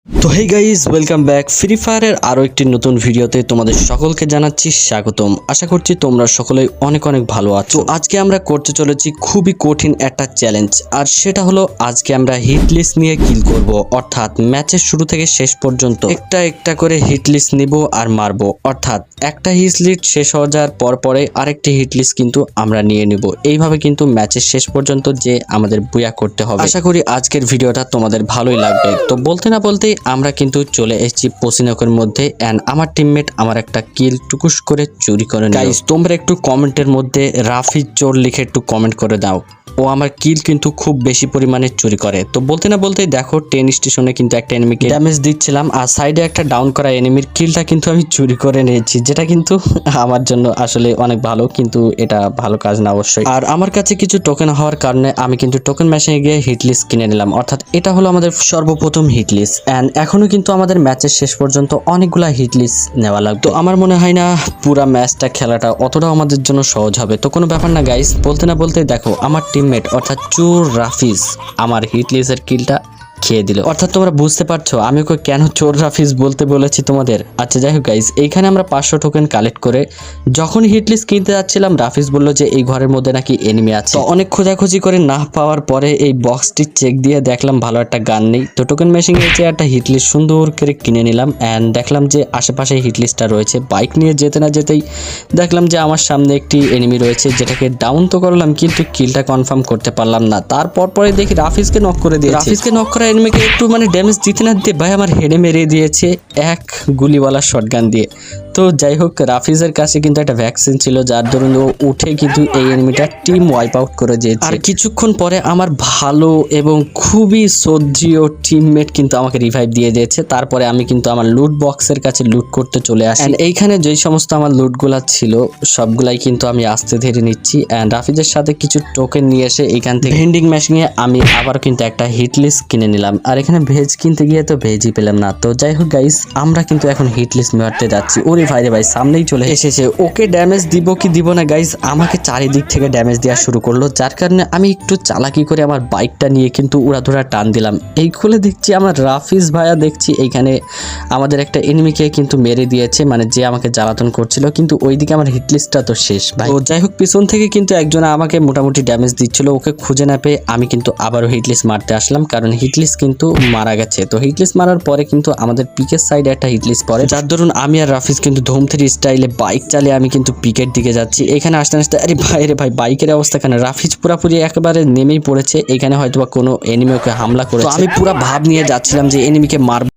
তো hey guys welcome back free ফায়ারের আরও একটি নতুন ভিডিওতে তোমাদের সকলকে জানাচ্ছি স্বাগতম। আশা করছি তোমরা সকলেই অনেক অনেক ভালো আছো। আজকে আমরা করতে চলেছি খুবই কঠিন একটা চ্যালেঞ্জ, আর সেটা হলো আজকে আমরা হিট লিস্ট নিয়ে কিল করব। অর্থাৎ ম্যাচের শুরু থেকে শেষ পর্যন্ত একটা একটা করে হিট লিস্ট নিব আর মারবো। অর্থাৎ একটা হিট লিস্ট শেষ হয়ে যাওয়ার পরে আরেকটি হিট লিস্ট কিন্তু আমরা নিয়ে নিব। এইভাবে কিন্তু ম্যাচের শেষ পর্যন্ত যে আমাদের বুয়া করতে হবে। আশা করি আজকের ভিডিওটা তোমাদের ভালোই লাগবে। তো বলতে না বলতেই আমরা কিন্তু চলে এসেছি পসিনকের মধ্যে, এন্ড আমার টিমমেট আমার একটা কিল টুকুস করে চুরি করে নিল। গাইস তোমরা একটু কমেন্টের মধ্যে রাফি চোর লিখে একটু কমেন্ট করে দাও। ও আমার কিল কিন্তু খুব বেশি পরিমাণে চুরি করে। তো বলতে না বলতেই দেখো ট্রেন স্টেশনে কিন্তু একটা এনিমিকে ড্যামেজ দিচ্ছিলাম, আর সাইডে একটা ডাউন করা এনিমির কিলটা কিন্তু আমি চুরি করে নিয়েছি, যেটা কিন্তু আমার জন্য আসলে অনেক ভালো, কিন্তু এটা ভালো কাজ না অবশ্যই। আর আমার কাছে কিছু টোকেন হওয়ার কারণে আমি কিন্তু টোকেন মেশিনে গিয়ে হিট লিস্ট কিনে নিলাম। অর্থাৎ এটা হলো আমাদের সর্বপ্রথম হিট লিস্ট, এন্ড এখনো কিন্তু আমাদের ম্যাচের শেষ পর্যন্ত অনেকগুলা হিট লিস্ট নেওয়া লাগবে। তো আমার মনে হয় না পুরা ম্যাচটা খেলাটা অতটাও আমাদের জন্য সহজ হবে। তো কোনো ব্যাপার না গাইস, বলতে না বলতে দেখো আমার টিমমেট অর্থাৎ চোর রাফিজ আমার হিট লিস্টের কিলটা খেয়ে দিল। অর্থাৎ তোমরা বুঝতে পারছো আমি ওকে কেন চোর রাফিজ বলতে বলেছি তোমাদের। আচ্ছা যাই হোক গাইস, এইখানে আমরা 500 টোকেন কালেক্ট করে যখন হিট লিস্ট কিনতে যাচ্ছিলাম, রাফিজ বলল যে এই ঘরের মধ্যে নাকি এনিমি আছে। তো অনেক খোঁজাখুঁজি করে না পাওয়ার পরে এই বক্সটি চেক দিয়ে দেখলাম ভালো একটা গান নেই। তো টোকেন মেশিন এসে একটা হিট লিস্ট সুন্দর করে কিনে নিলাম, এন্ড দেখলাম যে আশেপাশে হিট লিস্টটা রয়েছে। বাইক নিয়ে যেতে না যেতেই দেখলাম যে আমার সামনে একটি এনিমি রয়েছে, যেটাকে ডাউন তো করলাম কিন্তু কিলটা কনফার্ম করতে পারলাম না। তারপর পরে দেখি রাফিজকে নক করে দিয়েছে। রাফিজকে নক করা এনিমিকে একটু ড্যামেজ দিতে না দিতে ভাই আমার হেডে মেরে দিয়েছে এক গুলিওয়ালা শটগান দিয়ে। তো যাই হোক রাফিজের কাছে কিন্তু একটা ভ্যাকসিন ছিল, যার দরুন ও উঠে কিন্তু এই এনিমিটার টিম ওয়াইপ আউট করে দিয়েছে। আর কিছুক্ষণ পরে আমার ভালো এবং খুবই শ্রদ্ধেয় টিমমেট কিন্তু আমাকে রিভাইভ দিয়ে দিয়েছে। তারপরে আমি কিন্তু আমার লুট বক্সের কাছে লুট করতে চলে আসি। এইখানে যেই সমস্ত আমার লুটগুলা ছিল সবগুলাই কিন্তু আমি আস্তে ধীরে নিচ্ছি, এন্ড রাফিজের সাথে কিছু টোকেন নিয়ে এসে এইখান থেকে ভেন্ডিং মেশিনে আমি আবার কিন্তু একটা হিট লিস্ট কিনে নিলাম। আর এখানে ভেজ কিনতে গিয়ে তো ভেজই পেলাম না। তো যাই হোক গাইস, আমরা কিন্তু এখন হিট লিস্ট মারতে যাচ্ছি। ওরে ভাই রে ভাই, সামনেই চলে এসেছে। ওকে ড্যামেজ দিব কি দিব না গাইস, আমাকে চারিদিক থেকে ড্যামেজ দেওয়া শুরু করলো, যার কারণে আমি একটু চালাকি করে আমার বাইকটা নিয়ে কিন্তু উড়াধুরা টান দিলাম। এই খুলে দেখছি আমার রাফিজ ভাইয়া দেখছি এইখানে আমাদের একটা এনিমিকে কিন্তু মেরে দিয়েছে, যে আমাকে জ্বালাতন করছিল, কিন্তু ওইদিকে আমার হিট লিস্টটা তো শেষ ভাই। তো যাই হোক পিছন থেকে কিন্তু একজন আমাকে মোটামুটি ড্যামেজ দিচ্ছিল, ওকে খুঁজে না পেয়ে আমি কিন্তু আবারও হিট লিস্ট মারতে আসলাম, কারণ হিট লিস্ট কিন্তু মারা গেছে। তো হিট লিস্ট মারার পরে কিন্তু আমাদের পিকের সাইডে একটা হিট লিস্ট পড়ে, যার দরুন আমি আর রাফিজ কিন্তু ধুম 3 স্টাইলে বাইক চালিয়ে আমি কিন্তু পিকের দিকে যাচ্ছি। এখানে আসতে আসতে আরে ভাই রে ভাই, বাইকের অবস্থা কেন, রাফিজ পুরাপুরি একেবারে নেমেই পড়েছে। এখানে হয়তোবা কোনো এনিমি ওকে হামলা করেছে। তো আমি পুরা ভাব নিয়ে যাচ্ছিলাম যে এনিমিকে মারব।